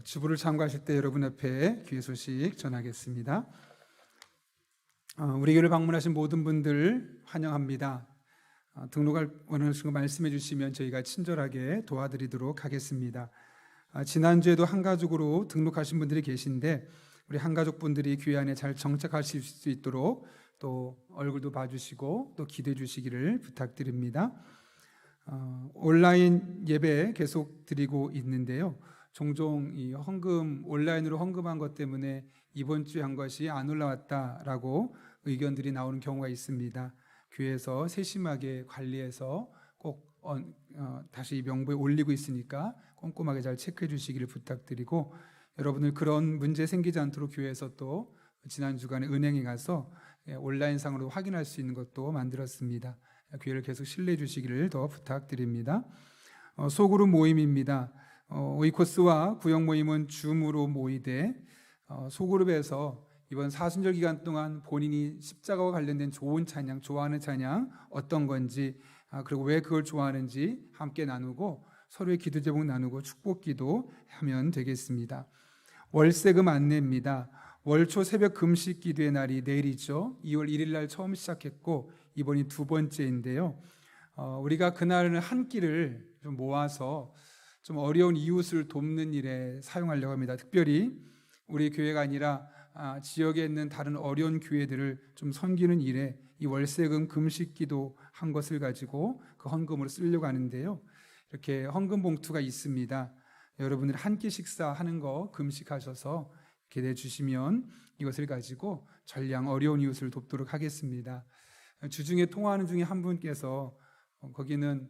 주부를 참고하실 때 여러분 앞에 귀의 소식 전하겠습니다. 우리 교회를 방문하신 모든 분들 환영합니다. 등록을 원하시는 거 말씀해 주시면 저희가 친절하게 도와드리도록 하겠습니다. 지난주에도 한가족으로 등록하신 분들이 계신데 우리 한가족분들이 교회 안에 잘 정착하실 수 있도록 또 얼굴도 봐주시고 또 기도해 주시기를 부탁드립니다. 온라인 예배 계속 드리고 있는데요. 종종 이 온라인으로 헌금한 것 때문에 이번 주에 한 것이 안 올라왔다라고 의견들이 나오는 경우가 있습니다. 교회에서 세심하게 관리해서 꼭 다시 명부에 올리고 있으니까 꼼꼼하게 잘 체크해 주시기를 부탁드리고, 여러분들 그런 문제 생기지 않도록 교회에서 또 지난 주간에 은행에 가서 온라인상으로 확인할 수 있는 것도 만들었습니다. 교회를 계속 신뢰해 주시기를 더 부탁드립니다. 소그룹 모임입니다. 오이코스와 구역 모임은 줌으로 모이되 소그룹에서 이번 사순절 기간 동안 본인이 십자가와 관련된 좋은 찬양, 좋아하는 찬양 어떤 건지, 그리고 왜 그걸 좋아하는지 함께 나누고 서로의 기도 제목 나누고 축복 기도 하면 되겠습니다. 월세금 안내입니다. 월초 새벽 금식 기도의 날이 내일이죠. 2월 1일 날 처음 시작했고 이번이 두 번째인데요. 우리가 그날은 한 끼를 좀 모아서 좀 어려운 이웃을 돕는 일에 사용하려고 합니다. 특별히 우리 교회가 아니라 지역에 있는 다른 어려운 교회들을 좀 섬기는 일에 이 월세금 금식기도 한 것을 가지고 그 헌금으로 쓰려고 하는데요. 이렇게 헌금 봉투가 있습니다. 여러분들 한 끼 식사하는 거 금식하셔서 이렇게 내주시면 이것을 가지고 전량 어려운 이웃을 돕도록 하겠습니다. 주중에 통화하는 중에 한 분께서 거기는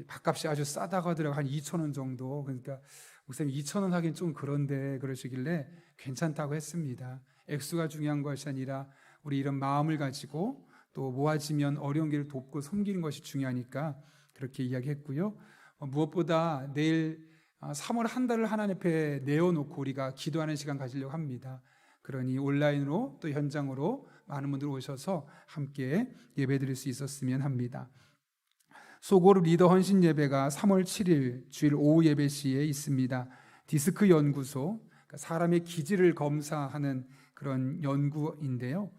밥값이 아주 싸다고 하더라고요. 한 2,000원 정도. 그러니까 목사님 2,000원 하긴 좀 그런데 그러시길래 괜찮다고 했습니다. 액수가 중요한 것이 아니라 우리 이런 마음을 가지고 또 모아지면 어려운 길을 돕고 섬기는 것이 중요하니까 그렇게 이야기했고요. 무엇보다 내일 3월 한 달을 하나님 앞에 내어놓고 우리가 기도하는 시간 가지려고 합니다. 그러니 온라인으로 또 현장으로 많은 분들 오셔서 함께 예배드릴 수 있었으면 합니다. 소그룹 리더 헌신 예배가 3월 7일 주일 오후 예배 시에 있습니다. 디스크 연구소, 사람의 기질을 검사하는 그런 연구인데요.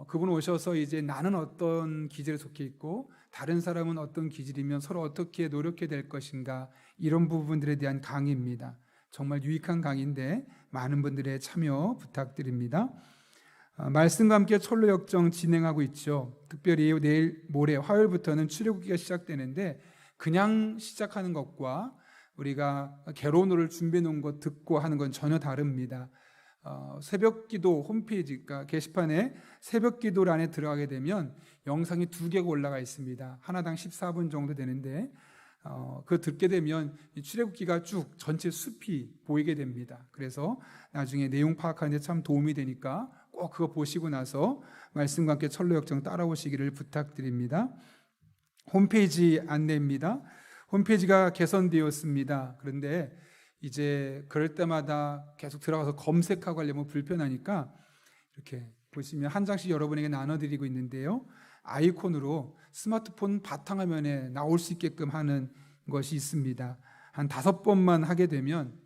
그분 오셔서 이제 나는 어떤 기질에 속해 있고 다른 사람은 어떤 기질이면 서로 어떻게 노력해야 될 것인가, 이런 부분들에 대한 강의입니다. 정말 유익한 강의인데 많은 분들의 참여 부탁드립니다. 말씀과 함께 철로 역정 진행하고 있죠. 특별히 내일 모레 화요일부터는 출애굽기가 시작되는데 그냥 시작하는 것과 우리가 개론호를 준비해 놓은 것 듣고 하는 건 전혀 다릅니다. 새벽기도 홈페이지, 그러니까 게시판에 새벽기도 란에 들어가게 되면 영상이 2개가 올라가 있습니다. 하나당 14분 정도 되는데 그거 듣게 되면 이 출애굽기가 쭉 전체 숲이 보이게 됩니다. 그래서 나중에 내용 파악하는 데 참 도움이 되니까 꼭 그거 보시고 나서 말씀과 함께 철로 역정 따라오시기를 부탁드립니다. 홈페이지 안내입니다. 홈페이지가 개선되었습니다. 그런데 이제 그럴 때마다 계속 들어가서 검색하고 하려면 불편하니까 이렇게 보시면 한 장씩 여러분에게 나눠드리고 있는데요. 아이콘으로 스마트폰 바탕화면에 나올 수 있게끔 하는 것이 있습니다. 한 5번만 하게 되면,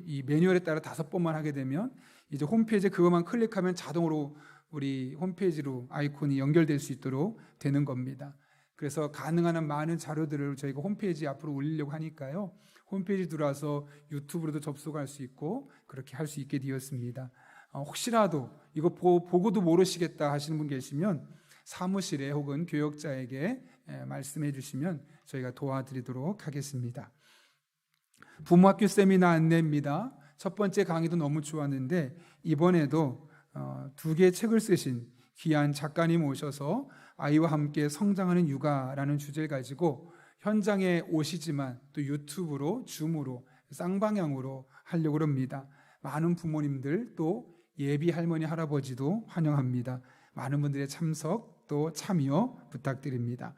이 매뉴얼에 따라 5번만 하게 되면 이제 홈페이지에 그것만 클릭하면 자동으로 우리 홈페이지로 아이콘이 연결될 수 있도록 되는 겁니다. 그래서 가능한 한 많은 자료들을 저희가 홈페이지 앞으로 올리려고 하니까요. 홈페이지 들어와서 유튜브로도 접속할 수 있고 그렇게 할 수 있게 되었습니다. 혹시라도 이거 보고도 모르시겠다 하시는 분 계시면 사무실에 혹은 교역자에게 말씀해 주시면 저희가 도와드리도록 하겠습니다. 부모학교 세미나 안내입니다. 첫 번째 강의도 너무 좋았는데 이번에도 2개의 책을 쓰신 귀한 작가님 오셔서 아이와 함께 성장하는 육아라는 주제를 가지고 현장에 오시지만 또 유튜브로, 줌으로, 쌍방향으로 하려고 합니다. 많은 부모님들 또 예비 할머니, 할아버지도 환영합니다. 많은 분들의 참석 또 참여 부탁드립니다.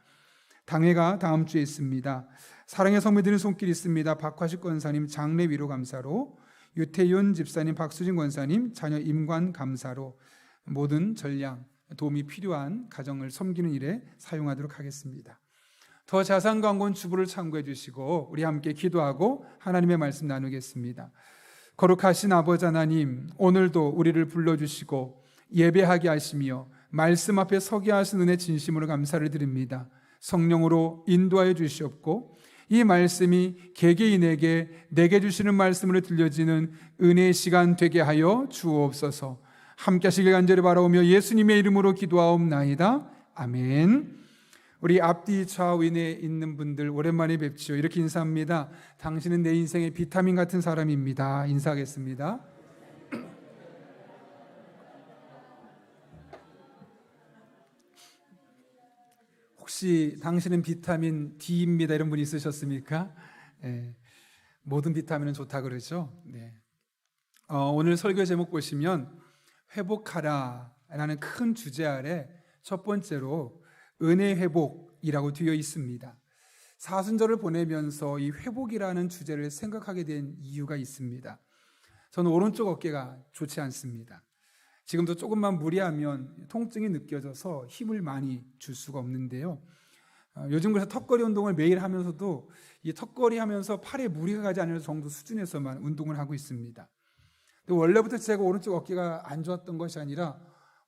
당회가 다음 주에 있습니다. 사랑의 성도들은 손길 있습니다. 박화식 권사님 장례 위로 감사로, 유태윤 집사님, 박수진 권사님 자녀 임관 감사로 모든 전량 도움이 필요한 가정을 섬기는 일에 사용하도록 하겠습니다. 더 자세한 광고는 주부를 참고해 주시고 우리 함께 기도하고 하나님의 말씀 나누겠습니다. 거룩하신 아버지 하나님, 오늘도 우리를 불러주시고 예배하게 하시며 말씀 앞에 서게 하신 은혜 진심으로 감사를 드립니다. 성령으로 인도하여 주시옵고 이 말씀이 개개인에게 내게 주시는 말씀으로 들려지는 은혜의 시간 되게 하여 주옵소서. 함께 하시길 간절히 바라오며 예수님의 이름으로 기도하옵나이다. 아멘. 우리 앞뒤 좌우에 있는 분들 오랜만에 뵙지요. 이렇게 인사합니다. 당신은 내 인생의 비타민 같은 사람입니다. 인사하겠습니다. 혹시 당신은 비타민 D입니다 이런 분 있으셨습니까? 네, 모든 비타민은 좋다 그러죠. 네. 오늘 설교 제목 보시면 회복하라 라는 큰 주제 아래 첫 번째로 은혜 회복이라고 되어 있습니다. 사순절을 보내면서 이 회복이라는 주제를 생각하게 된 이유가 있습니다. 저는 오른쪽 어깨가 좋지 않습니다. 지금도 조금만 무리하면 통증이 느껴져서 힘을 많이 줄 수가 없는데요. 요즘 그래서 턱걸이 운동을 매일 하면서도 이 턱걸이 하면서 팔에 무리가 가지 않을 정도 수준에서만 운동을 하고 있습니다. 원래부터 제가 오른쪽 어깨가 안 좋았던 것이 아니라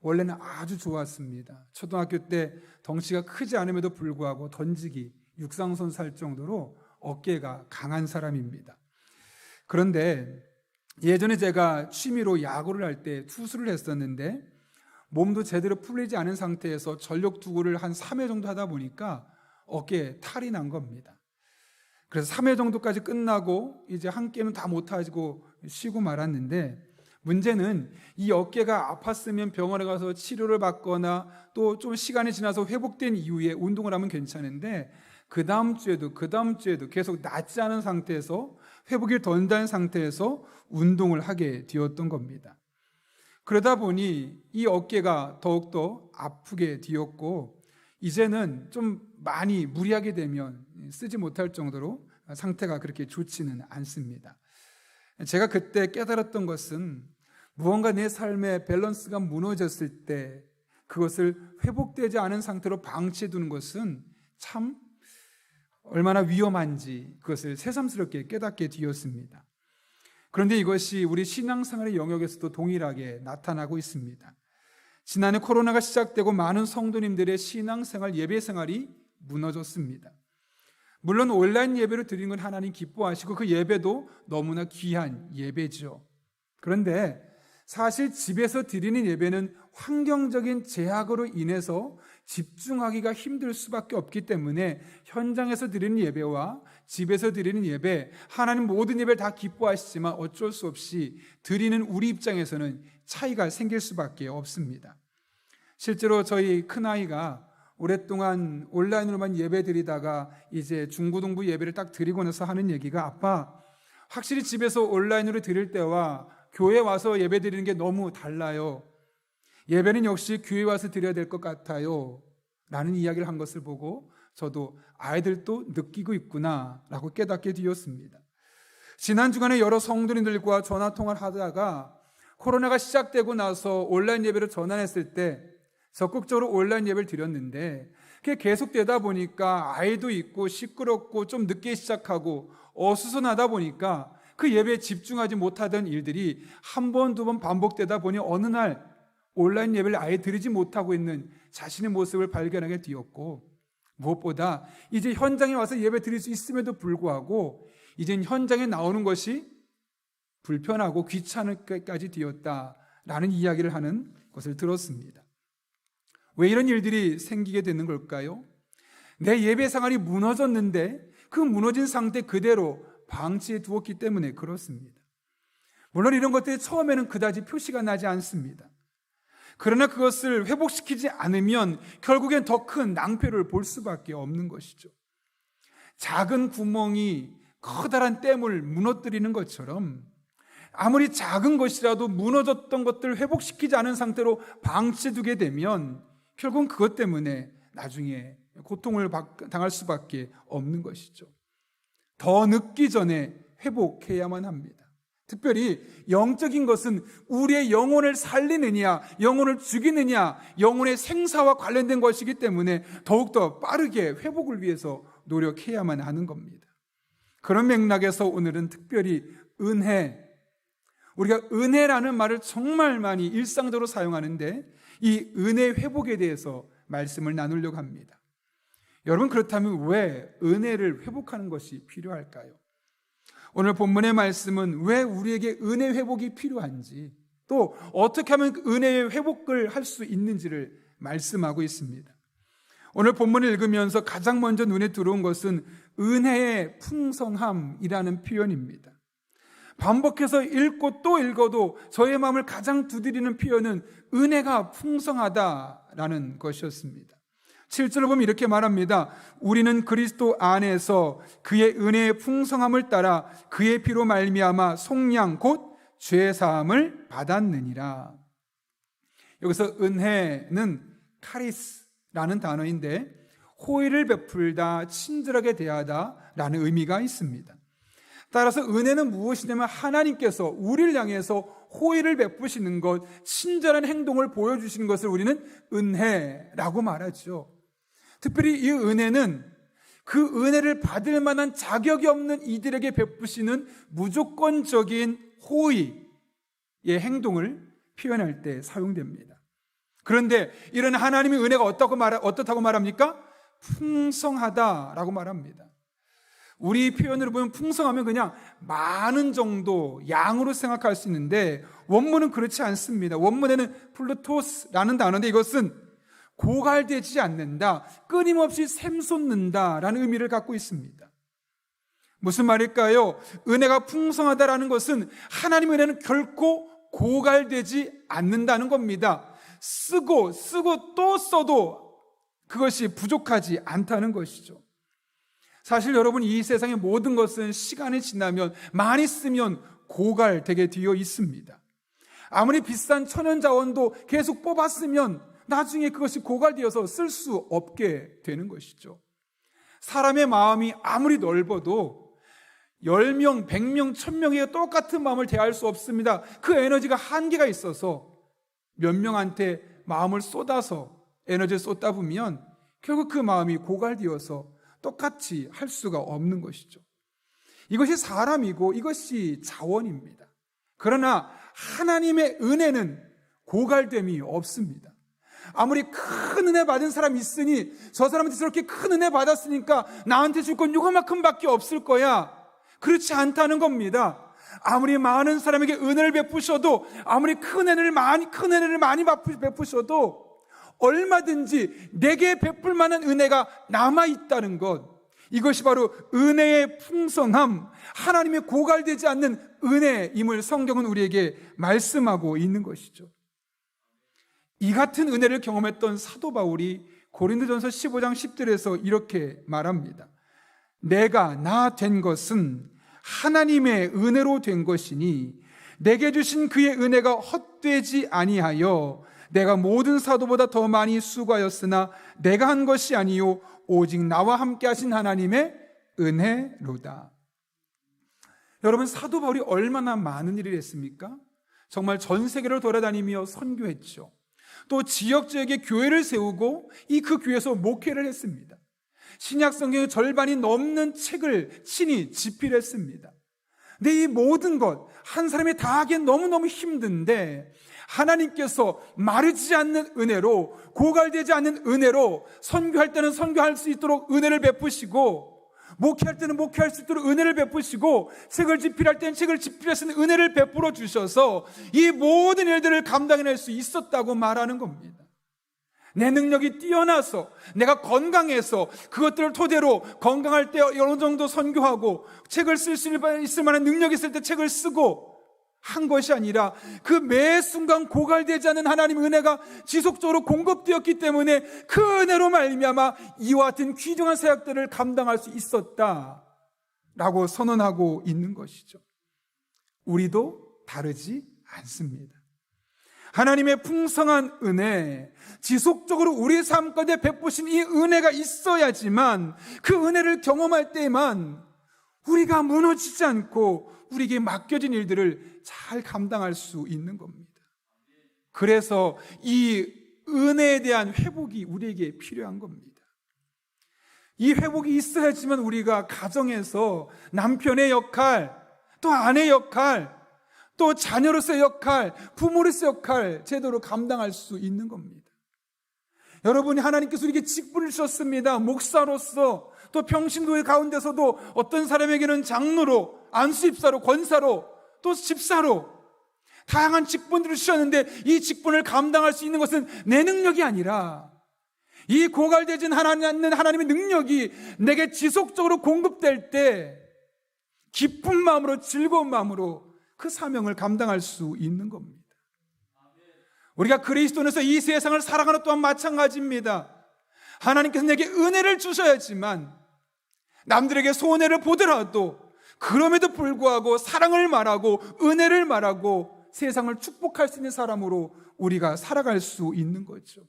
원래는 아주 좋았습니다. 초등학교 때 덩치가 크지 않음에도 불구하고 던지기, 육상선 살 정도로 어깨가 강한 사람입니다. 그런데 예전에 제가 취미로 야구를 할 때 투수를 했었는데 몸도 제대로 풀리지 않은 상태에서 전력 투구를 한 3회 정도 하다 보니까 어깨에 탈이 난 겁니다. 그래서 3회 정도까지 끝나고 이제 한 게임은 다 못하고 쉬고 말았는데 문제는 이 어깨가 아팠으면 병원에 가서 치료를 받거나 또 좀 시간이 지나서 회복된 이후에 운동을 하면 괜찮은데 그 다음 주에도 계속 낫지 않은 상태에서 회복이 덜 된 상태에서 운동을 하게 되었던 겁니다. 그러다 보니 이 어깨가 더욱더 아프게 되었고 이제는 좀 많이 무리하게 되면 쓰지 못할 정도로 상태가 그렇게 좋지는 않습니다. 제가 그때 깨달았던 것은 무언가 내 삶의 밸런스가 무너졌을 때 그것을 회복되지 않은 상태로 방치해 두는 것은 참 얼마나 위험한지 그것을 새삼스럽게 깨닫게 되었습니다. 그런데 이것이 우리 신앙생활의 영역에서도 동일하게 나타나고 있습니다. 지난해 코로나가 시작되고 많은 성도님들의 신앙생활, 예배생활이 무너졌습니다. 물론 온라인 예배를 드리는 건 하나님 기뻐하시고 그 예배도 너무나 귀한 예배죠. 그런데 사실 집에서 드리는 예배는 환경적인 제약으로 인해서 집중하기가 힘들 수밖에 없기 때문에 현장에서 드리는 예배와 집에서 드리는 예배, 하나님 모든 예배를 다 기뻐하시지만 어쩔 수 없이 드리는 우리 입장에서는 차이가 생길 수밖에 없습니다. 실제로 저희 큰아이가 오랫동안 온라인으로만 예배 드리다가 이제 중고등부 예배를 딱 드리고 나서 하는 얘기가 아빠, 확실히 집에서 온라인으로 드릴 때와 교회 와서 예배 드리는 게 너무 달라요. 예배는 역시 교회 와서 드려야 될 것 같아요 라는 이야기를 한 것을 보고 저도 아이들도 느끼고 있구나 라고 깨닫게 되었습니다. 지난 주간에 여러 성도님들과 전화통화를 하다가 코로나가 시작되고 나서 온라인 예배를 전환했을 때 적극적으로 온라인 예배를 드렸는데 그게 계속되다 보니까 아이도 있고 시끄럽고 좀 늦게 시작하고 어수선하다 보니까 그 예배에 집중하지 못하던 일들이 한 번, 두 번 반복되다 보니 어느 날 온라인 예배를 아예 드리지 못하고 있는 자신의 모습을 발견하게 되었고 무엇보다 이제 현장에 와서 예배 드릴 수 있음에도 불구하고 이젠 현장에 나오는 것이 불편하고 귀찮을까지 되었다라는 이야기를 하는 것을 들었습니다. 왜 이런 일들이 생기게 되는 걸까요? 내 예배 생활이 무너졌는데 그 무너진 상태 그대로 방치해 두었기 때문에 그렇습니다. 물론 이런 것들이 처음에는 그다지 표시가 나지 않습니다. 그러나 그것을 회복시키지 않으면 결국엔 더 큰 낭패를 볼 수밖에 없는 것이죠. 작은 구멍이 커다란 댐을 무너뜨리는 것처럼 아무리 작은 것이라도 무너졌던 것들을 회복시키지 않은 상태로 방치해두게 되면 결국은 그것 때문에 나중에 고통을 당할 수밖에 없는 것이죠. 더 늦기 전에 회복해야만 합니다. 특별히 영적인 것은 우리의 영혼을 살리느냐, 영혼을 죽이느냐, 영혼의 생사와 관련된 것이기 때문에 더욱더 빠르게 회복을 위해서 노력해야만 하는 겁니다. 그런 맥락에서 오늘은 특별히 은혜, 우리가 은혜라는 말을 정말 많이 일상적으로 사용하는데 이 은혜 회복에 대해서 말씀을 나누려고 합니다. 여러분, 그렇다면 왜 은혜를 회복하는 것이 필요할까요? 오늘 본문의 말씀은 왜 우리에게 은혜 회복이 필요한지, 또 어떻게 하면 은혜의 회복을 할 수 있는지를 말씀하고 있습니다. 오늘 본문을 읽으면서 가장 먼저 눈에 들어온 것은 은혜의 풍성함이라는 표현입니다. 반복해서 읽고 또 읽어도 저의 마음을 가장 두드리는 표현은 은혜가 풍성하다라는 것이었습니다. 7절을 보면 이렇게 말합니다. 우리는 그리스도 안에서 그의 은혜의 풍성함을 따라 그의 피로 말미암아 속량 곧 죄 사함을 받았느니라. 여기서 은혜는 카리스라는 단어인데 호의를 베풀다, 친절하게 대하다라는 의미가 있습니다. 따라서 은혜는 무엇이냐면 하나님께서 우리를 향해서 호의를 베푸시는 것, 친절한 행동을 보여주시는 것을 우리는 은혜라고 말하죠. 특별히 이 은혜는 그 은혜를 받을 만한 자격이 없는 이들에게 베푸시는 무조건적인 호의의 행동을 표현할 때 사용됩니다. 그런데 이런 하나님의 은혜가 어떻다고 말합니까? 풍성하다라고 말합니다. 우리 표현으로 보면 풍성하면 그냥 많은 정도, 양으로 생각할 수 있는데 원문은 그렇지 않습니다. 원문에는 플루토스라는 단어인데 이것은 고갈되지 않는다, 끊임없이 샘솟는다라는 의미를 갖고 있습니다. 무슨 말일까요? 은혜가 풍성하다라는 것은 하나님의 은혜는 결코 고갈되지 않는다는 겁니다. 쓰고 또 써도 그것이 부족하지 않다는 것이죠. 사실 여러분, 이 세상의 모든 것은 시간이 지나면, 많이 쓰면 고갈되게 되어 있습니다. 아무리 비싼 천연자원도 계속 뽑았으면 나중에 그것이 고갈되어서 쓸 수 없게 되는 것이죠. 사람의 마음이 아무리 넓어도 10명, 100명, 1000명에게 똑같은 마음을 대할 수 없습니다. 그 에너지가 한계가 있어서 몇 명한테 마음을 쏟아서 에너지를 쏟다 보면 결국 그 마음이 고갈되어서 똑같이 할 수가 없는 것이죠. 이것이 사람이고 이것이 자원입니다. 그러나 하나님의 은혜는 고갈됨이 없습니다. 아무리 큰 은혜 받은 사람이 있으니 저 사람한테 저렇게 큰 은혜 받았으니까 나한테 줄 건 요거만큼 밖에 없을 거야, 그렇지 않다는 겁니다. 아무리 많은 사람에게 은혜를 베푸셔도, 아무리 큰 은혜를 많이 베푸셔도 얼마든지 내게 베풀 만한 은혜가 남아있다는 것, 이것이 바로 은혜의 풍성함, 하나님의 고갈되지 않는 은혜임을 성경은 우리에게 말씀하고 있는 것이죠. 이 같은 은혜를 경험했던 사도 바울이 고린도전서 15장 10절에서 이렇게 말합니다. 내가 나 된 것은 하나님의 은혜로 된 것이니 내게 주신 그의 은혜가 헛되지 아니하여 내가 모든 사도보다 더 많이 수고하였으나 내가 한 것이 아니요 오직 나와 함께 하신 하나님의 은혜로다. 여러분, 사도 바울이 얼마나 많은 일을 했습니까? 정말 전 세계를 돌아다니며 선교했죠. 또 지역지역에 교회를 세우고 그 교회에서 목회를 했습니다. 신약 성경의 절반이 넘는 책을 친히 집필했습니다. 근데 이 모든 것 한 사람이 다 하기엔 너무너무 힘든데 하나님께서 마르지 않는 은혜로, 고갈되지 않는 은혜로 선교할 때는 선교할 수 있도록 은혜를 베푸시고, 목회할 때는 목회할 수 있도록 은혜를 베푸시고, 책을 집필할 때는 책을 집필하시는 은혜를 베풀어 주셔서 이 모든 일들을 감당해낼 수 있었다고 말하는 겁니다. 내 능력이 뛰어나서, 내가 건강해서 그것들을 토대로 건강할 때 어느 정도 선교하고 책을 쓸 수 있을 만한 능력이 있을 때 책을 쓰고 한 것이 아니라 그 매 순간 고갈되지 않는 하나님의 은혜가 지속적으로 공급되었기 때문에 그 은혜로 말미암아 이와 같은 귀중한 사역들을 감당할 수 있었다라고 선언하고 있는 것이죠. 우리도 다르지 않습니다. 하나님의 풍성한 은혜, 지속적으로 우리 삶 가운데 베푸신 이 은혜가 있어야지만 그 은혜를 경험할 때에만 우리가 무너지지 않고 우리에게 맡겨진 일들을 잘 감당할 수 있는 겁니다. 그래서 이 은혜에 대한 회복이 우리에게 필요한 겁니다. 이 회복이 있어야지만 우리가 가정에서 남편의 역할, 또 아내의 역할, 또 자녀로서의 역할, 부모로서의 역할 제대로 감당할 수 있는 겁니다. 여러분이 하나님께서 우리에게 직분을 주셨습니다. 목사로서, 또 평신도의 가운데서도 어떤 사람에게는 장로로, 안수집사로, 권사로, 또 집사로 다양한 직분들을 주셨는데, 이 직분을 감당할 수 있는 것은 내 능력이 아니라 이 고갈되진 않는 하나님의 능력이 내게 지속적으로 공급될 때 기쁜 마음으로, 즐거운 마음으로 그 사명을 감당할 수 있는 겁니다. 우리가 그리스도 안에서 이 세상을 살아가는 또한 마찬가지입니다. 하나님께서 내게 은혜를 주셔야지만, 남들에게 손해를 보더라도 그럼에도 불구하고 사랑을 말하고 은혜를 말하고 세상을 축복할 수 있는 사람으로 우리가 살아갈 수 있는 거죠.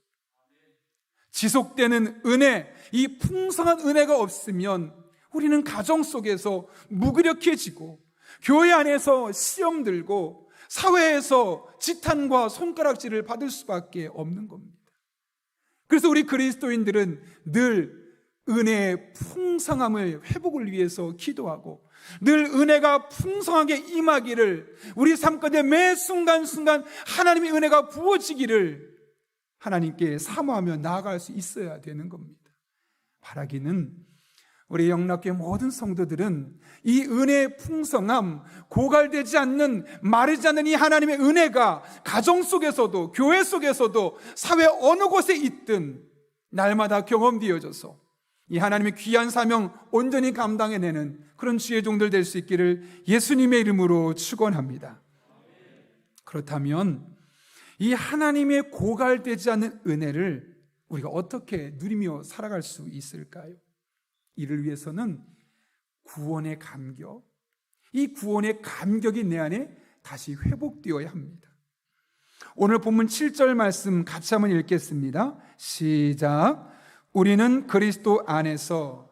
지속되는 은혜, 이 풍성한 은혜가 없으면 우리는 가정 속에서 무기력해지고, 교회 안에서 시험 들고, 사회에서 지탄과 손가락질을 받을 수밖에 없는 겁니다. 그래서 우리 그리스도인들은 늘 은혜의 풍성함을, 회복을 위해서 기도하고, 늘 은혜가 풍성하게 임하기를, 우리 삶 가운데 매 순간순간 하나님의 은혜가 부어지기를 하나님께 사모하며 나아갈 수 있어야 되는 겁니다. 바라기는 우리 영락교회 모든 성도들은 이 은혜의 풍성함, 고갈되지 않는, 마르지 않는 이 하나님의 은혜가 가정 속에서도, 교회 속에서도, 사회 어느 곳에 있든 날마다 경험되어져서 이 하나님의 귀한 사명 온전히 감당해내는 그런 주의 종들 될 수 있기를 예수님의 이름으로 축원합니다. 그렇다면 이 하나님의 고갈되지 않는 은혜를 우리가 어떻게 누리며 살아갈 수 있을까요? 이를 위해서는 구원의 감격, 이 구원의 감격이 내 안에 다시 회복되어야 합니다. 오늘 본문 7절 말씀 같이 한번 읽겠습니다. 시작. 우리는 그리스도 안에서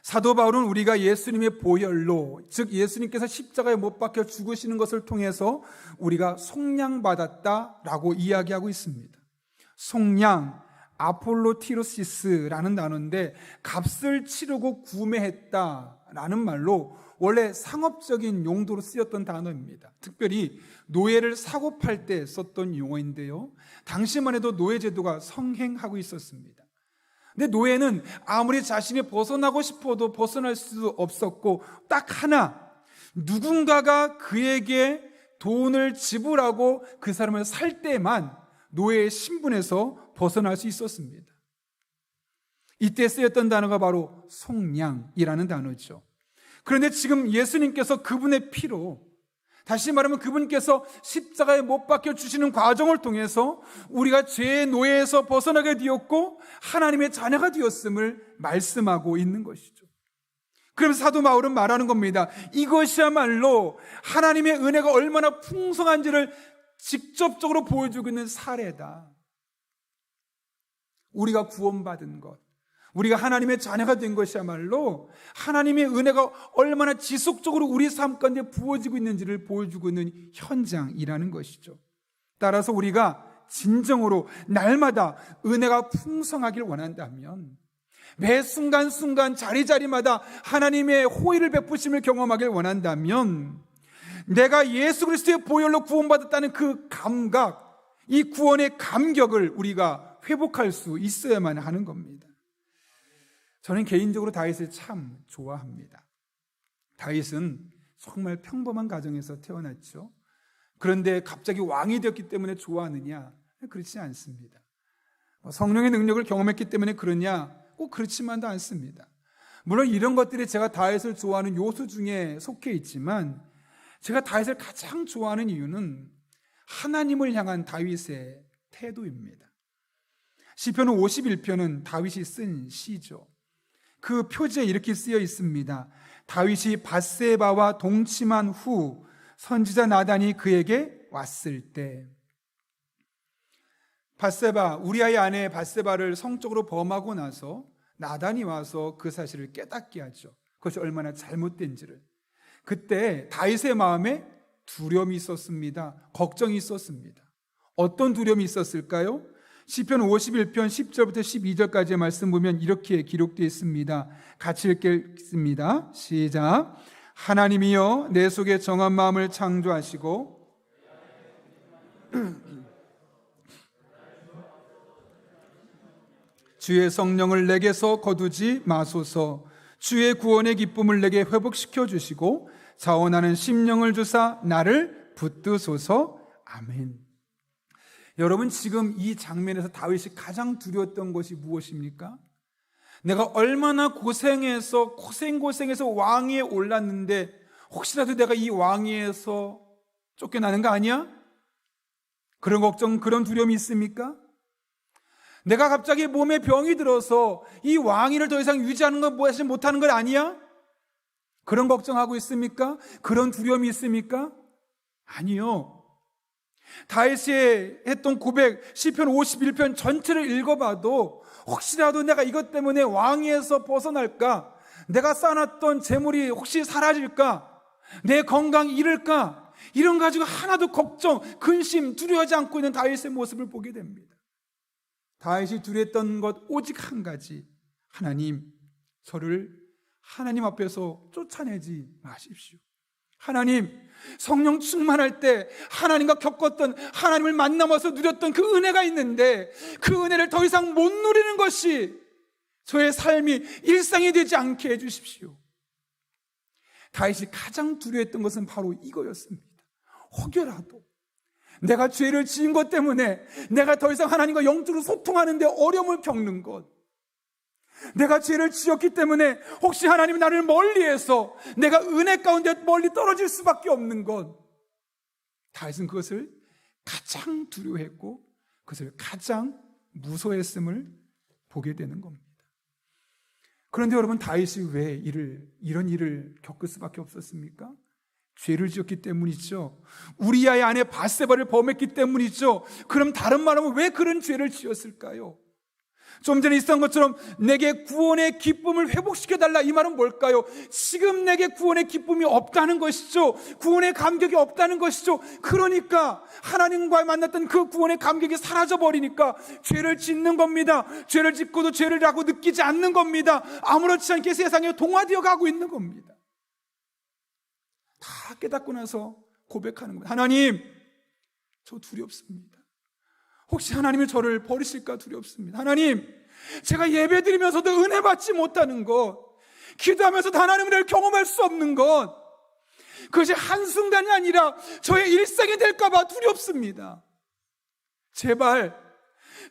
사도 바울은 우리가 예수님의 보혈로, 즉 예수님께서 십자가에 못 박혀 죽으시는 것을 통해서 우리가 속량받았다라고 이야기하고 있습니다. 속량, 아폴로티로시스라는 단어인데 값을 치르고 구매했다라는 말로 원래 상업적인 용도로 쓰였던 단어입니다. 특별히 노예를 사고 팔 때 썼던 용어인데요, 당시만 해도 노예 제도가 성행하고 있었습니다. 근데 노예는 아무리 자신이 벗어나고 싶어도 벗어날 수 없었고, 딱 하나, 누군가가 그에게 돈을 지불하고 그 사람을 살 때만 노예의 신분에서 벗어날 수 있었습니다. 이때 쓰였던 단어가 바로 속량이라는 단어죠. 그런데 지금 예수님께서 그분의 피로, 다시 말하면 그분께서 십자가에 못 박혀 주시는 과정을 통해서 우리가 죄의 노예에서 벗어나게 되었고 하나님의 자녀가 되었음을 말씀하고 있는 것이죠. 그러면서 사도 바울은 말하는 겁니다. 이것이야말로 하나님의 은혜가 얼마나 풍성한지를 직접적으로 보여주고 있는 사례다. 우리가 구원받은 것, 우리가 하나님의 자녀가 된 것이야말로 하나님의 은혜가 얼마나 지속적으로 우리 삶 가운데 부어지고 있는지를 보여주고 있는 현장이라는 것이죠. 따라서 우리가 진정으로 날마다 은혜가 풍성하길 원한다면, 매 순간순간 자리자리마다 하나님의 호의를 베푸심을 경험하길 원한다면, 내가 예수 그리스도의 보혈로 구원받았다는 그 감각, 이 구원의 감격을 우리가 회복할 수 있어야만 하는 겁니다. 저는 개인적으로 다윗을 참 좋아합니다. 다윗은 정말 평범한 가정에서 태어났죠. 그런데 갑자기 왕이 되었기 때문에 좋아하느냐? 그렇지 않습니다. 성령의 능력을 경험했기 때문에 그러냐? 꼭 그렇지만도 않습니다. 물론 이런 것들이 제가 다윗을 좋아하는 요소 중에 속해 있지만, 제가 다윗을 가장 좋아하는 이유는 하나님을 향한 다윗의 태도입니다. 시편 51편은 다윗이 쓴 시죠. 그 표지에 이렇게 쓰여 있습니다. 다윗이 밧세바와 동침한 후 선지자 나단이 그에게 왔을 때. 밧세바, 우리아의 아내 밧세바를 성적으로 범하고 나서 나단이 와서 그 사실을 깨닫게 하죠. 그것이 얼마나 잘못된지를. 그때 다윗의 마음에 두려움이 있었습니다. 걱정이 있었습니다. 어떤 두려움이 있었을까요? 시편 51편 10절부터 12절까지의 말씀 보면 이렇게 기록되어 있습니다. 같이 읽겠습니다. 시작. 하나님이여 내 속에 정한 마음을 창조하시고 주의 성령을 내게서 거두지 마소서. 주의 구원의 기쁨을 내게 회복시켜 주시고 자원하는 심령을 주사 나를 붙드소서. 아멘. 여러분, 지금 이 장면에서 다윗이 가장 두려웠던 것이 무엇입니까? 내가 얼마나 고생해서 왕위에 올랐는데 혹시라도 내가 이 왕위에서 쫓겨나는 거 아니야? 그런 걱정, 그런 두려움이 있습니까? 내가 갑자기 몸에 병이 들어서 이 왕위를 더 이상 유지하는 거 못하는 건 아니야? 그런 걱정하고 있습니까? 그런 두려움이 있습니까? 아니요. 다윗이 했던 고백, 시편 51편 전체를 읽어봐도 혹시라도 내가 이것 때문에 왕위에서 벗어날까? 내가 쌓아놨던 재물이 혹시 사라질까? 내 건강이 잃을까? 이런 거 가지고 하나도 걱정, 근심, 두려워하지 않고 있는 다윗의 모습을 보게 됩니다. 다윗이 두려웠던 것 오직 한 가지. 하나님, 저를 하나님 앞에서 쫓아내지 마십시오. 하나님, 성령 충만할 때 하나님과 겪었던, 하나님을 만나면서 누렸던 그 은혜가 있는데 그 은혜를 더 이상 못 누리는 것이 저의 삶이 일상이 되지 않게 해주십시오. 다윗이 가장 두려워했던 것은 바로 이거였습니다. 혹여라도 내가 죄를 지은 것 때문에 내가 더 이상 하나님과 영적으로 소통하는 데 어려움을 겪는 것, 내가 죄를 지었기 때문에 혹시 하나님이 나를 멀리해서 내가 은혜 가운데 멀리 떨어질 수밖에 없는 것, 다윗은 그것을 가장 두려워했고 그것을 가장 무서워했음을 보게 되는 겁니다. 그런데 여러분, 다윗이 왜 이런 일을 겪을 수밖에 없었습니까? 죄를 지었기 때문이죠. 우리아의 아내 밧세바를 범했기 때문이죠. 그럼 다른 말하면 왜 그런 죄를 지었을까요? 좀 전에 있었던 것처럼 내게 구원의 기쁨을 회복시켜달라, 이 말은 뭘까요? 지금 내게 구원의 기쁨이 없다는 것이죠. 구원의 감격이 없다는 것이죠. 그러니까 하나님과 만났던 그 구원의 감격이 사라져버리니까 죄를 짓는 겁니다. 죄를 짓고도 죄를라고 느끼지 않는 겁니다. 아무렇지 않게 세상에 동화되어 가고 있는 겁니다. 다 깨닫고 나서 고백하는 겁니다. 하나님, 저 두렵습니다. 혹시 하나님이 저를 버리실까 두렵습니다. 하나님, 제가 예배드리면서도 은혜 받지 못하는 것, 기도하면서도 하나님의 은혜를 경험할 수 없는 것, 그것이 한순간이 아니라 저의 일상이 될까 봐 두렵습니다. 제발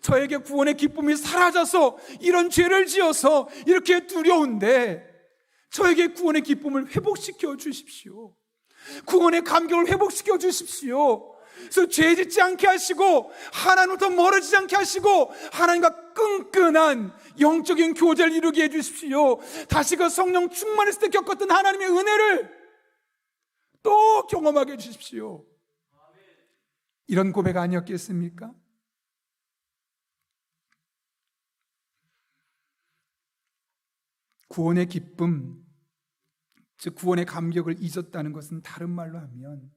저에게 구원의 기쁨이 사라져서 이런 죄를 지어서 이렇게 두려운데 저에게 구원의 기쁨을 회복시켜 주십시오. 구원의 감격을 회복시켜 주십시오. 그래서 죄 짓지 않게 하시고 하나님부터 멀어지지 않게 하시고 하나님과 끈끈한 영적인 교제를 이루게 해주십시오. 다시 그 성령 충만했을 때 겪었던 하나님의 은혜를 또 경험하게 해주십시오. 이런 고백 아니었겠습니까? 구원의 기쁨, 즉 구원의 감격을 잊었다는 것은 다른 말로 하면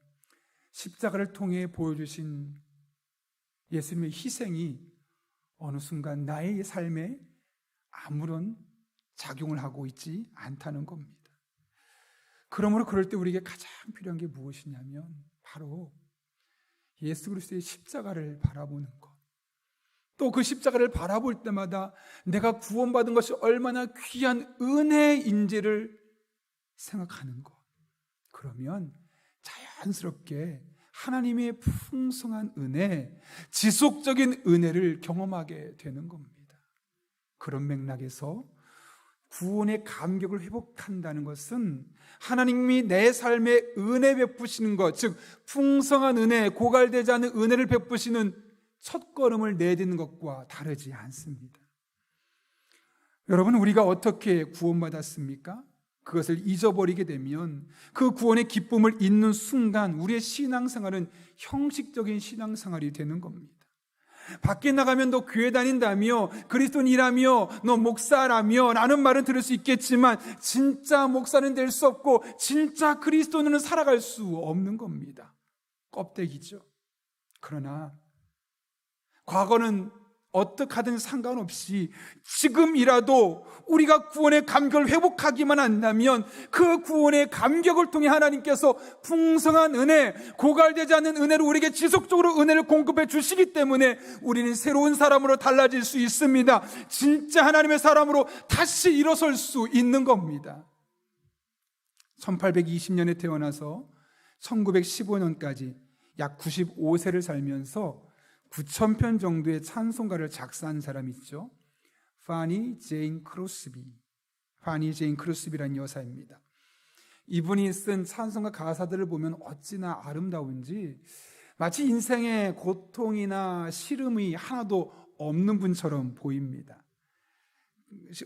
십자가를 통해 보여주신 예수님의 희생이 어느 순간 나의 삶에 아무런 작용을 하고 있지 않다는 겁니다. 그러므로 그럴 때 우리에게 가장 필요한 게 무엇이냐면 바로 예수 그리스도의 십자가를 바라보는 것, 또 그 십자가를 바라볼 때마다 내가 구원받은 것이 얼마나 귀한 은혜인지를 생각하는 것, 그러면 자연스럽게 하나님의 풍성한 은혜, 지속적인 은혜를 경험하게 되는 겁니다. 그런 맥락에서 구원의 감격을 회복한다는 것은 하나님이 내 삶에 은혜 베푸시는 것, 즉 풍성한 은혜, 고갈되지 않은 은혜를 베푸시는 첫걸음을 내딛는 것과 다르지 않습니다. 여러분, 우리가 어떻게 구원받았습니까? 그것을 잊어버리게 되면 그 구원의 기쁨을 잊는 순간 우리의 신앙생활은 형식적인 신앙생활이 되는 겁니다. 밖에 나가면 너 교회 다닌다며, 그리스도인이라며, 너 목사라며 라는 말은 들을 수 있겠지만 진짜 목사는 될 수 없고 진짜 그리스도인은 살아갈 수 없는 겁니다. 껍데기죠. 그러나 과거는 어떻게 하든 상관없이 지금이라도 우리가 구원의 감격을 회복하기만 한다면 그 구원의 감격을 통해 하나님께서 풍성한 은혜, 고갈되지 않는 은혜로 우리에게 지속적으로 은혜를 공급해 주시기 때문에 우리는 새로운 사람으로 달라질 수 있습니다. 진짜 하나님의 사람으로 다시 일어설 수 있는 겁니다. 1820년에 태어나서 1915년까지 약 95세를 살면서 9,000편 정도의 찬송가를 작사한 사람이 있죠. 파니 제인 크로스비라는 여사입니다. 이분이 쓴 찬송가 가사들을 보면 어찌나 아름다운지 마치 인생의 고통이나 시름이 하나도 없는 분처럼 보입니다.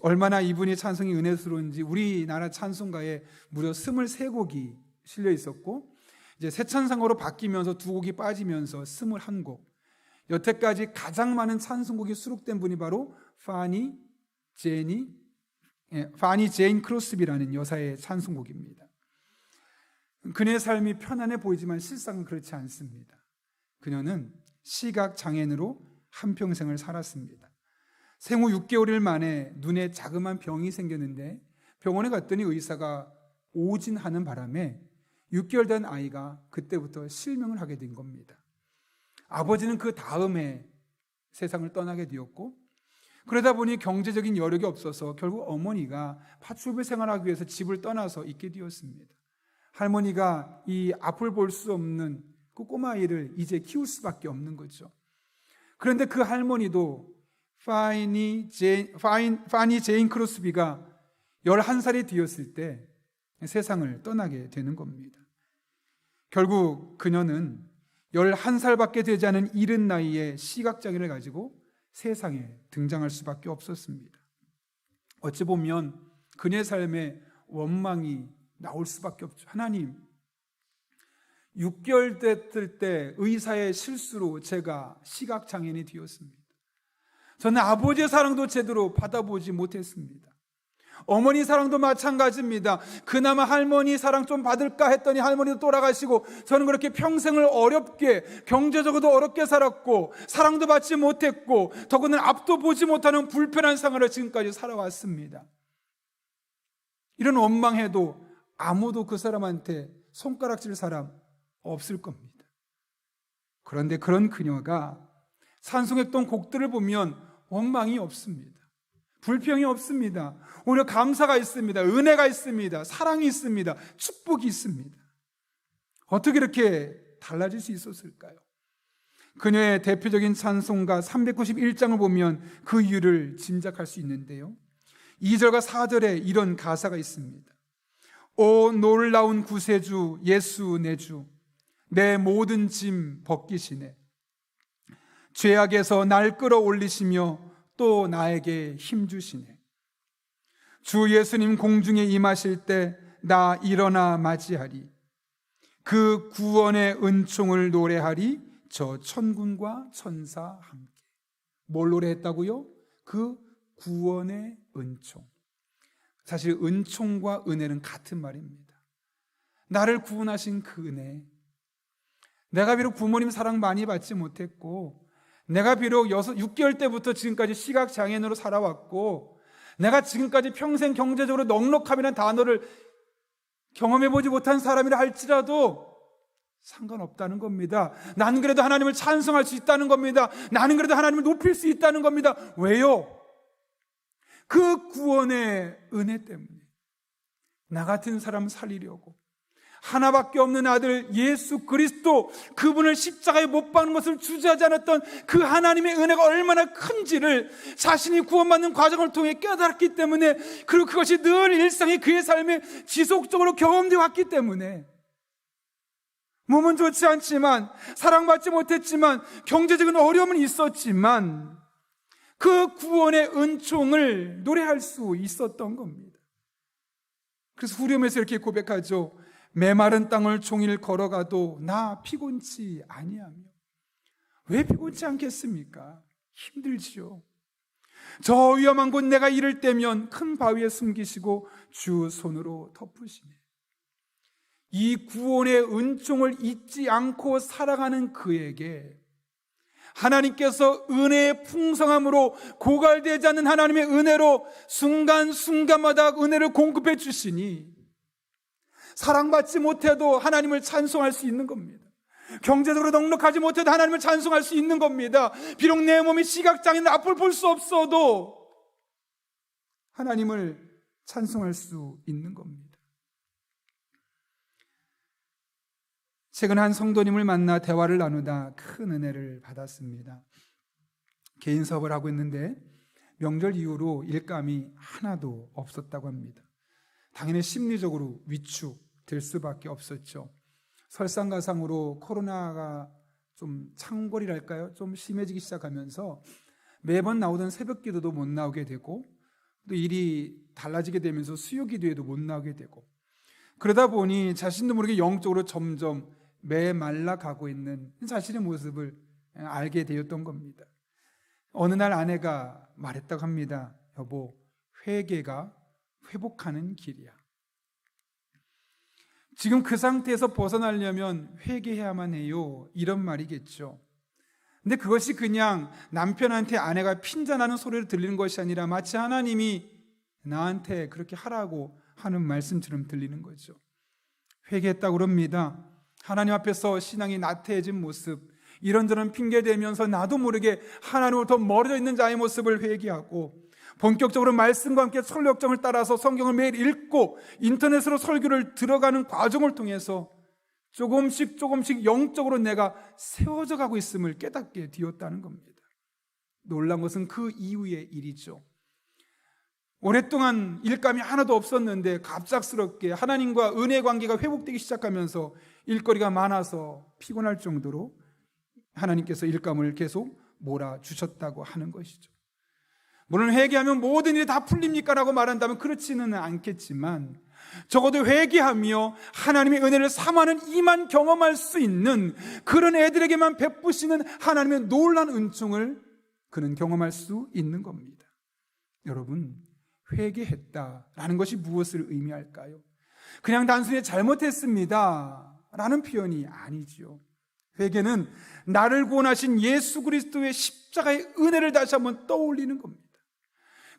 얼마나 이분의 찬송이 은혜스러운지 우리나라 찬송가에 무려 23곡이 실려 있었고, 이제 새 찬송가로 바뀌면서 2곡이 빠지면서 21곡, 여태까지 가장 많은 찬송곡이 수록된 분이 바로 파니 제인 크로스비라는 여사의 찬송곡입니다. 그녀의 삶이 편안해 보이지만 실상은 그렇지 않습니다. 그녀는 시각장애인으로 한평생을 살았습니다. 생후 6개월 만에 눈에 자그마한 병이 생겼는데 병원에 갔더니 의사가 오진하는 바람에 6개월 된 아이가 그때부터 실명을 하게 된 겁니다. 아버지는 그 다음에 세상을 떠나게 되었고, 그러다 보니 경제적인 여력이 없어서 결국 어머니가 파출부 생활하기 위해서 집을 떠나서 있게 되었습니다. 할머니가 이 앞을 볼 수 없는 그 꼬마아이를 이제 키울 수밖에 없는 거죠. 그런데 그 할머니도 파니 제인 크로스비가 11살이 되었을 때 세상을 떠나게 되는 겁니다. 결국 그녀는 11살밖에 되지 않은 이른 나이에 시각장애를 가지고 세상에 등장할 수밖에 없었습니다. 어찌 보면 그녀의 삶에 원망이 나올 수밖에 없죠. 하나님, 6개월 됐을 때 의사의 실수로 제가 시각장애인이 되었습니다. 저는 아버지의 사랑도 제대로 받아보지 못했습니다. 어머니 사랑도 마찬가지입니다. 그나마 할머니 사랑 좀 받을까 했더니 할머니도 돌아가시고 저는 그렇게 평생을 어렵게, 경제적으로도 어렵게 살았고 사랑도 받지 못했고 더구나 앞도 보지 못하는 불편한 생활을 지금까지 살아왔습니다. 이런 원망해도 아무도 그 사람한테 손가락질 사람 없을 겁니다. 그런데 그런 그녀가 찬송했던 곡들을 보면 원망이 없습니다. 불평이 없습니다. 오히려 감사가 있습니다. 은혜가 있습니다. 사랑이 있습니다. 축복이 있습니다. 어떻게 이렇게 달라질 수 있었을까요? 그녀의 대표적인 찬송가 391장을 보면 그 이유를 짐작할 수 있는데요, 2절과 4절에 이런 가사가 있습니다. 오 놀라운 구세주 예수 내 주, 내 모든 짐 벗기시네. 죄악에서 날 끌어올리시며 또 나에게 힘주시네. 주 예수님 공중에 임하실 때 나 일어나 맞이하리. 그 구원의 은총을 노래하리. 저 천군과 천사 함께. 뭘 노래했다고요? 그 구원의 은총. 사실 은총과 은혜는 같은 말입니다. 나를 구원하신 그 은혜. 내가 비록 부모님 사랑 많이 받지 못했고, 내가 비록 6개월 때부터 지금까지 시각장애인으로 살아왔고, 내가 지금까지 평생 경제적으로 넉넉함이라는 단어를 경험해보지 못한 사람이라 할지라도 상관없다는 겁니다. 나는 그래도 하나님을 찬송할 수 있다는 겁니다. 나는 그래도 하나님을 높일 수 있다는 겁니다. 왜요? 그 구원의 은혜 때문에 나 같은 사람 살리려고 하나밖에 없는 아들 예수 그리스도, 그분을 십자가에 못 박는 것을 주저하지 않았던 그 하나님의 은혜가 얼마나 큰지를 자신이 구원받는 과정을 통해 깨달았기 때문에, 그리고 그것이 늘 일상의 그의 삶에 지속적으로 경험되어 왔기 때문에, 몸은 좋지 않지만, 사랑받지 못했지만, 경제적인 어려움은 있었지만 그 구원의 은총을 노래할 수 있었던 겁니다. 그래서 후렴에서 이렇게 고백하죠. 메마른 땅을 종일 걸어가도 나 피곤치 아니하며. 왜 피곤치 않겠습니까? 힘들지요. 저 위험한 곳 내가 이를 때면 큰 바위에 숨기시고 주 손으로 덮으시네. 이 구원의 은총을 잊지 않고 살아가는 그에게 하나님께서 은혜의 풍성함으로 고갈되지 않는 하나님의 은혜로 순간순간마다 은혜를 공급해 주시니 사랑받지 못해도 하나님을 찬송할 수 있는 겁니다. 경제적으로 넉넉하지 못해도 하나님을 찬송할 수 있는 겁니다. 비록 내 몸이 시각장애인 앞을 볼 수 없어도 하나님을 찬송할 수 있는 겁니다. 최근 한 성도님을 만나 대화를 나누다 큰 은혜를 받았습니다. 개인 사업을 하고 있는데 명절 이후로 일감이 하나도 없었다고 합니다. 당연히 심리적으로 위축될 수밖에 없었죠. 설상가상으로 코로나가 좀 창궐이랄까요? 좀 심해지기 시작하면서 매번 나오던 새벽 기도도 못 나오게 되고 또 일이 달라지게 되면서 수요 기도에도 못 나오게 되고 그러다 보니 자신도 모르게 영적으로 점점 메말라 가고 있는 자신의 모습을 알게 되었던 겁니다. 어느 날 아내가 말했다고 합니다. 여보, 회개가 회복하는 길이야. 지금 그 상태에서 벗어나려면 회개해야만 해요. 이런 말이겠죠. 근데 그것이 그냥 남편한테 아내가 핀잔하는 소리를 들리는 것이 아니라 마치 하나님이 나한테 그렇게 하라고 하는 말씀처럼 들리는 거죠. 회개했다고 그럽니다. 하나님 앞에서 신앙이 나태해진 모습, 이런저런 핑계대면서 나도 모르게 하나님으로부터 멀어져 있는 자의 모습을 회개하고 본격적으로 말씀과 함께 설교정을 따라서 성경을 매일 읽고 인터넷으로 설교를 들어가는 과정을 통해서 조금씩 영적으로 내가 세워져 가고 있음을 깨닫게 되었다는 겁니다. 놀란 것은 그 이후의 일이죠. 오랫동안 일감이 하나도 없었는데 갑작스럽게 하나님과 은혜 관계가 회복되기 시작하면서 일거리가 많아서 피곤할 정도로 하나님께서 일감을 계속 몰아주셨다고 하는 것이죠. 물론 회개하면 모든 일이 다 풀립니까? 라고 말한다면 그렇지는 않겠지만 적어도 회개하며 하나님의 은혜를 삼하는 이만 경험할 수 있는 그런 애들에게만 베푸시는 하나님의 놀라운 은총을 그는 경험할 수 있는 겁니다. 여러분, 회개했다라는 것이 무엇을 의미할까요? 그냥 단순히 잘못했습니다 라는 표현이 아니죠. 회개는 나를 구원하신 예수 그리스도의 십자가의 은혜를 다시 한번 떠올리는 겁니다.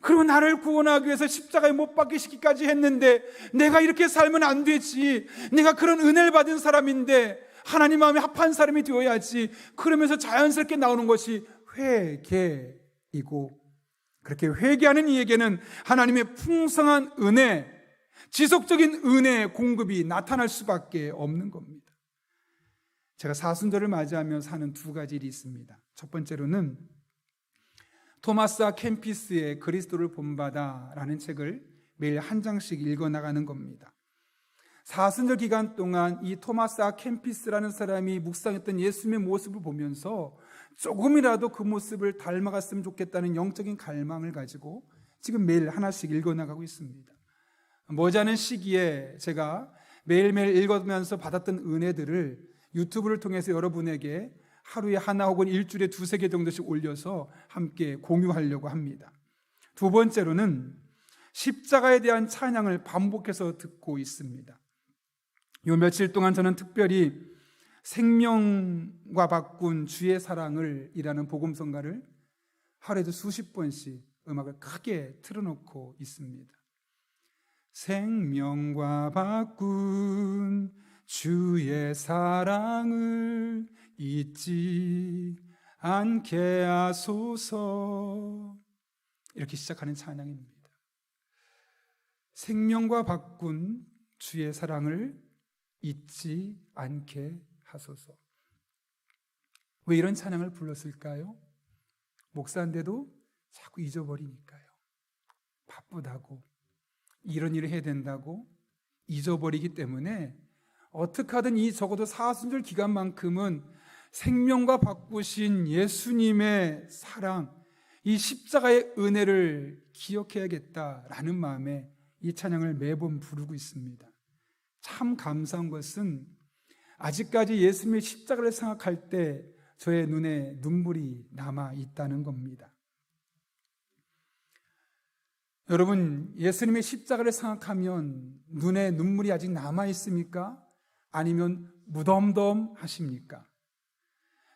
그리고 나를 구원하기 위해서 십자가에 못 박히시기까지 했는데 내가 이렇게 살면 안 되지, 내가 그런 은혜를 받은 사람인데 하나님 마음에 합한 사람이 되어야지, 그러면서 자연스럽게 나오는 것이 회개이고, 그렇게 회개하는 이에게는 하나님의 풍성한 은혜, 지속적인 은혜의 공급이 나타날 수밖에 없는 겁니다. 제가 사순절을 맞이하면서 하는 두 가지 일이 있습니다. 첫 번째로는 토마스 아 캠피스의 그리스도를 본받아라는 책을 매일 한 장씩 읽어나가는 겁니다. 사순절 기간 동안 이 토마스 아 캠피스라는 사람이 묵상했던 예수님의 모습을 보면서 조금이라도 그 모습을 닮아갔으면 좋겠다는 영적인 갈망을 가지고 지금 매일 하나씩 읽어나가고 있습니다. 머지않은 시기에 제가 매일매일 읽으면서 받았던 은혜들을 유튜브를 통해서 여러분에게 하루에 하나 혹은 일주일에 2-3개 정도씩 올려서 함께 공유하려고 합니다. 두 번째로는 십자가에 대한 찬양을 반복해서 듣고 있습니다. 요 며칠 동안 저는 특별히 생명과 바꾼 주의 사랑을 이라는 복음성가를 하루에도 수십 번씩 음악을 크게 틀어놓고 있습니다. 생명과 바꾼 주의 사랑을 잊지 않게 하소서, 이렇게 시작하는 찬양입니다. 생명과 바꾼 주의 사랑을 잊지 않게 하소서. 왜 이런 찬양을 불렀을까요? 목사인데도 자꾸 잊어버리니까요. 바쁘다고, 이런 일을 해야 된다고 잊어버리기 때문에 어떻게 하든 이 적어도 사순절 기간만큼은 생명과 바꾸신 예수님의 사랑, 이 십자가의 은혜를 기억해야겠다라는 마음에 이 찬양을 매번 부르고 있습니다. 참 감사한 것은 아직까지 예수님의 십자가를 생각할 때 저의 눈에 눈물이 남아 있다는 겁니다. 여러분, 예수님의 십자가를 생각하면 눈에 눈물이 아직 남아 있습니까? 아니면 무덤덤하십니까?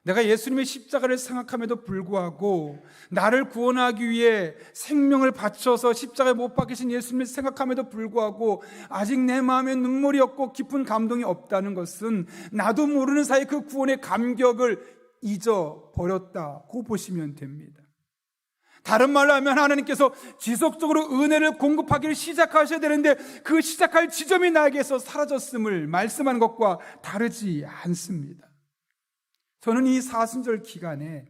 내가 예수님의 십자가를 생각함에도 불구하고 나를 구원하기 위해 생명을 바쳐서 십자가에 못 박히신 예수님을 생각함에도 불구하고 아직 내 마음에 눈물이 없고 깊은 감동이 없다는 것은 나도 모르는 사이에 그 구원의 감격을 잊어버렸다고 보시면 됩니다. 다른 말로 하면 하나님께서 지속적으로 은혜를 공급하기를 시작하셔야 되는데 그 시작할 지점이 나에게서 사라졌음을 말씀하는 것과 다르지 않습니다. 저는 이 사순절 기간에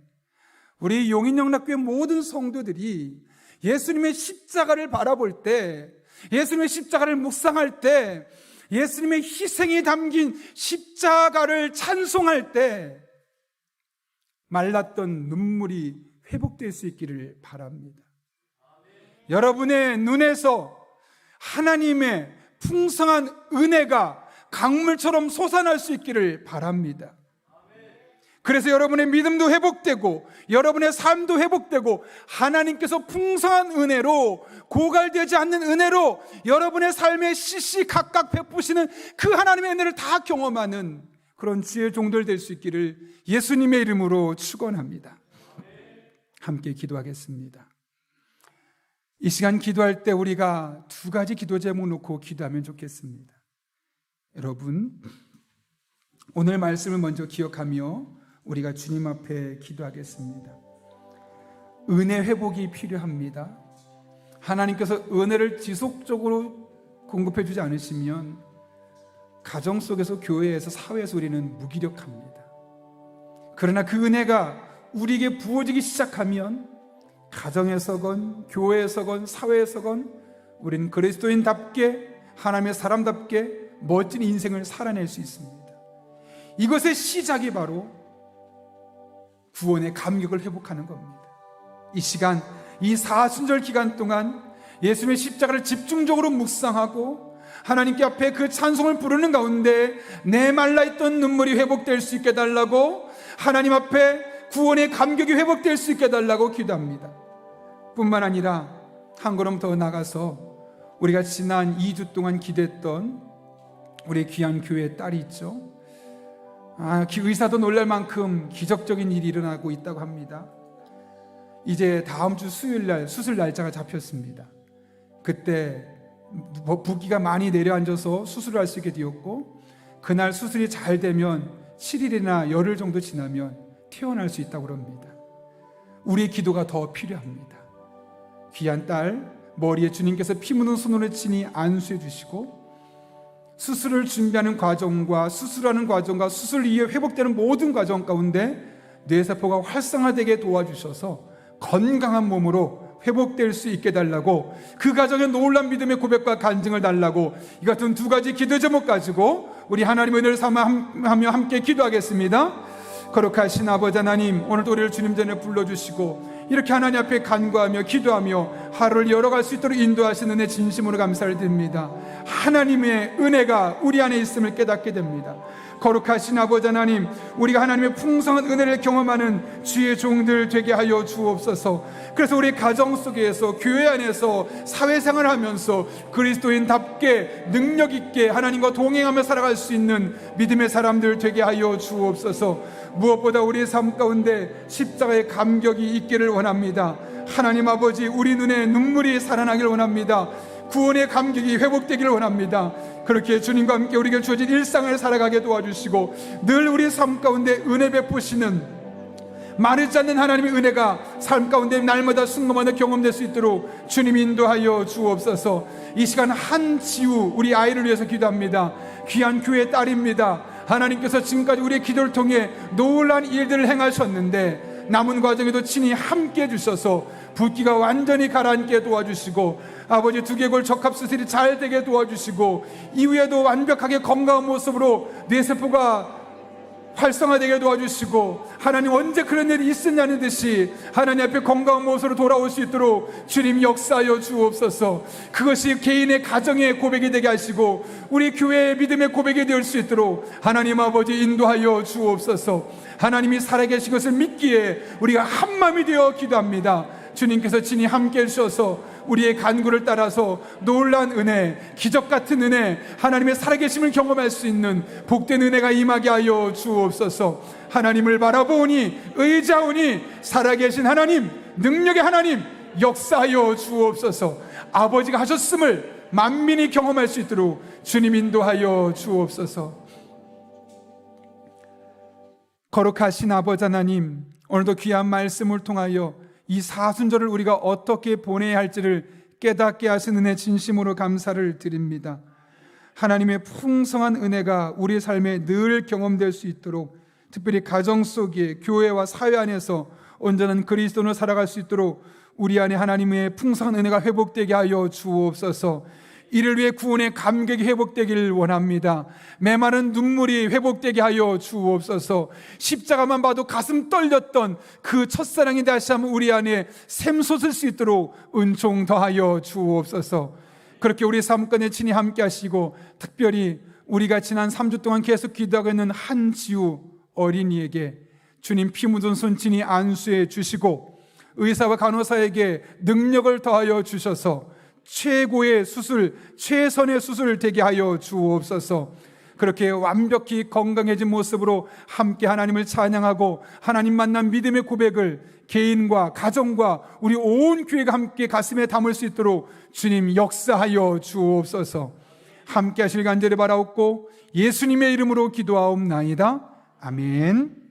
우리 용인영락교회 모든 성도들이 예수님의 십자가를 바라볼 때, 예수님의 십자가를 묵상할 때, 예수님의 희생이 담긴 십자가를 찬송할 때 말랐던 눈물이 회복될 수 있기를 바랍니다. 여러분의 눈에서 하나님의 풍성한 은혜가 강물처럼 솟아날 수 있기를 바랍니다. 그래서 여러분의 믿음도 회복되고 여러분의 삶도 회복되고 하나님께서 풍성한 은혜로, 고갈되지 않는 은혜로 여러분의 삶에 시시각각 베푸시는 그 하나님의 은혜를 다 경험하는 그런 주의 종들 될 수 있기를 예수님의 이름으로 축원합니다. 함께 기도하겠습니다. 이 시간 기도할 때 우리가 두 가지 기도 제목 놓고 기도하면 좋겠습니다. 여러분, 오늘 말씀을 먼저 기억하며 우리가 주님 앞에 기도하겠습니다. 은혜 회복이 필요합니다. 하나님께서 은혜를 지속적으로 공급해 주지 않으시면 가정 속에서, 교회에서, 사회에서 우리는 무기력합니다. 그러나 그 은혜가 우리에게 부어지기 시작하면 가정에서건 교회에서건 사회에서건 우리는 그리스도인답게, 하나님의 사람답게 멋진 인생을 살아낼 수 있습니다. 이것의 시작이 바로 구원의 감격을 회복하는 겁니다. 이 시간, 이 사순절 기간 동안 예수님의 십자가를 집중적으로 묵상하고 하나님께 앞에 그 찬송을 부르는 가운데 내 말라있던 눈물이 회복될 수 있게 해달라고, 하나님 앞에 구원의 감격이 회복될 수 있게 해달라고 기도합니다. 뿐만 아니라 한 걸음 더 나가서 우리가 지난 2주 동안 기도했던 우리 귀한 교회의 딸이 있죠. 의사도 놀랄 만큼 기적적인 일이 일어나고 있다고 합니다. 이제 다음 주 수요일 날 수술 날짜가 잡혔습니다. 그때 붓기가 많이 내려앉아서 수술을 할 수 있게 되었고, 그날 수술이 잘 되면 7일이나 열흘 정도 지나면 태어날 수 있다고 합니다. 우리의 기도가 더 필요합니다. 귀한 딸 머리에 주님께서 피 묻은 손으로 친히 안수해 주시고, 수술을 준비하는 과정과 수술하는 과정과 수술 이후에 회복되는 모든 과정 가운데 뇌세포가 활성화되게 도와주셔서 건강한 몸으로 회복될 수 있게 달라고, 그 과정에 놀라운 믿음의 고백과 간증을 달라고, 이 같은 두 가지 기도 제목 가지고 우리 하나님의 은혜를 삼아하며 함께 기도하겠습니다. 거룩하신 아버지 하나님, 오늘도 우리를 주님 전에 불러주시고 이렇게 하나님 앞에 간구하며 기도하며 하루를 열어갈 수 있도록 인도하시는 은혜 진심으로 감사를 드립니다. 하나님의 은혜가 우리 안에 있음을 깨닫게 됩니다. 거룩하신 아버지 하나님, 우리가 하나님의 풍성한 은혜를 경험하는 주의 종들 되게 하여 주옵소서. 그래서 우리 가정 속에서, 교회 안에서, 사회생활을 하면서 그리스도인답게 능력 있게 하나님과 동행하며 살아갈 수 있는 믿음의 사람들 되게 하여 주옵소서. 무엇보다 우리의 삶 가운데 십자가의 감격이 있기를 원합니다. 하나님 아버지, 우리 눈에 눈물이 살아나길 원합니다. 구원의 감격이 회복되기를 원합니다. 그렇게 주님과 함께 우리에게 주어진 일상을 살아가게 도와주시고 늘 우리 삶 가운데 은혜 베푸시는 마르지 않는 하나님의 은혜가 삶 가운데 날마다 순간마다 경험될 수 있도록 주님 인도하여 주옵소서. 이 시간 한지우 우리 아이를 위해서 기도합니다. 귀한 교회의 딸입니다. 하나님께서 지금까지 우리의 기도를 통해 놀라운 일들을 행하셨는데 남은 과정에도 친히 함께 해주셔서 붓기가 완전히 가라앉게 도와주시고, 아버지 두개골 적합수술이 잘 되게 도와주시고, 이후에도 완벽하게 건강한 모습으로 뇌세포가 활성화되게 도와주시고, 하나님 언제 그런 일이 있었냐는 듯이 하나님 앞에 건강한 모습으로 돌아올 수 있도록 주님 역사하여 주옵소서. 그것이 개인의 가정의 고백이 되게 하시고 우리 교회의 믿음의 고백이 될 수 있도록 하나님 아버지 인도하여 주옵소서. 하나님이 살아계신 것을 믿기에 우리가 한마음이 되어 기도합니다. 주님께서 친히 함께 해주셔서 우리의 간구를 따라서 놀라운 은혜, 기적 같은 은혜, 하나님의 살아계심을 경험할 수 있는 복된 은혜가 임하게 하여 주옵소서. 하나님을 바라보니 의지하오니 살아계신 하나님, 능력의 하나님 역사하여 주옵소서. 아버지가 하셨음을 만민이 경험할 수 있도록 주님 인도하여 주옵소서. 거룩하신 아버지 하나님, 오늘도 귀한 말씀을 통하여 이 사순절을 우리가 어떻게 보내야 할지를 깨닫게 하신 은혜 진심으로 감사를 드립니다. 하나님의 풍성한 은혜가 우리의 삶에 늘 경험될 수 있도록, 특별히 가정 속에 교회와 사회 안에서 온전한 그리스도로 살아갈 수 있도록 우리 안에 하나님의 풍성한 은혜가 회복되게 하여 주옵소서. 이를 위해 구원의 감격이 회복되기를 원합니다. 메마른 눈물이 회복되게 하여 주옵소서. 십자가만 봐도 가슴 떨렸던 그 첫사랑이 다시 한번 우리 안에 샘솟을 수 있도록 은총 더하여 주옵소서. 그렇게 우리 삶가운데 친히 함께 하시고, 특별히 우리가 지난 3주 동안 계속 기도하고 있는 한지우 어린이에게 주님 피 묻은 손 친히 안수해 주시고, 의사와 간호사에게 능력을 더하여 주셔서 최고의 수술, 최선의 수술을 되게 하여 주옵소서. 그렇게 완벽히 건강해진 모습으로 함께 하나님을 찬양하고 하나님 만난 믿음의 고백을 개인과 가정과 우리 온 교회가 함께 가슴에 담을 수 있도록 주님 역사하여 주옵소서. 함께 하실 간절히 바라옵고 예수님의 이름으로 기도하옵나이다. 아멘.